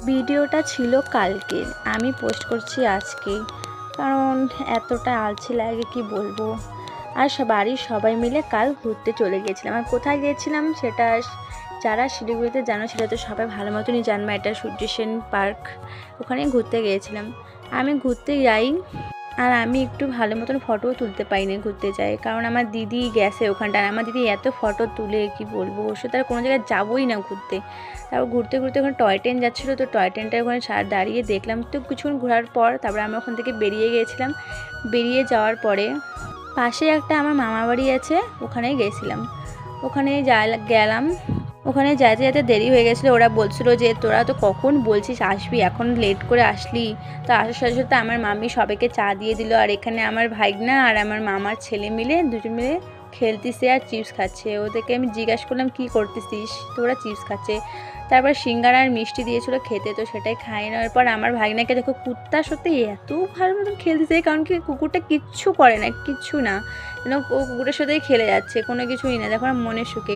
ভিডিওটা ছিল কালকের, আমি পোস্ট করছি আজকে, কারণ এতটা আলসি লাগে কি বলবো। আর বাড়ির সবাই মিলে কাল ঘুরতে চলে গিয়েছিলাম। আর কোথায় গিয়েছিলাম সেটা যারা শিলিগুড়িতে জানো সেটা তো সবাই ভালো মতনই জানবে, এটা সূর্য সেন পার্ক, ওখানে ঘুরতে গিয়েছিলাম। আমি ঘুরতে যাই আর আমি একটু ভালো মতন ফটোও তুলতে পারি না ঘুরতে যাই, কারণ আমার দিদি গেছে ওখানটা। আর আমার দিদি এত ফটো তুলে কি বলবো, ওর সাথে আর কোনো জায়গায় যাবোই না ঘুরতে। তারপর ঘুরতে ঘুরতে ওখানে টয় ট্রেন যাচ্ছিলো, তো টয় ট্রেনটা ওখানে দাঁড়িয়ে দেখলাম। তো কিছুক্ষণ ঘোরার পর তারপরে আমরা ওখান থেকে বেরিয়ে গিয়েছিলাম। বেরিয়ে যাওয়ার পরে পাশে একটা আমার মামা বাড়ি আছে, ওখানে গেছিলাম। ওখানে গেলাম। ওখানে যেতে যেতে দেরি হয়ে গেছিলো। ওরা বলছিল যে তোরা তো কখন বলছিস আসবি, এখন লেট করে আসলি। তো আসার সাথে সাথে আমার মামি সবাইকে চা দিয়ে দিল। আর এখানে আমার ভাইগনা আর আমার মামার ছেলে মিলে দুজন মিলে খেলতেছে আর চিপস খাচ্ছে। ওদেরকে আমি জিজ্ঞাসা করলাম কী করতেছিস, তো ওরা চিপস খাচ্ছে। তারপর সিঙ্গারা আর মিষ্টি দিয়েছিলো খেতে, তো সেটাই খাই নেওয়ার পর আমার ভাগনাকে দেখো, কুত্তার সত্যি এত ভালো মতন খেলতেছে, কারণ কি কুকুরটা কিচ্ছু করে না, কিচ্ছু না, যেন ও কুকুরের সাথেই খেলে যাচ্ছে, কোনো কিছুই না, দেখো মনের সুখে।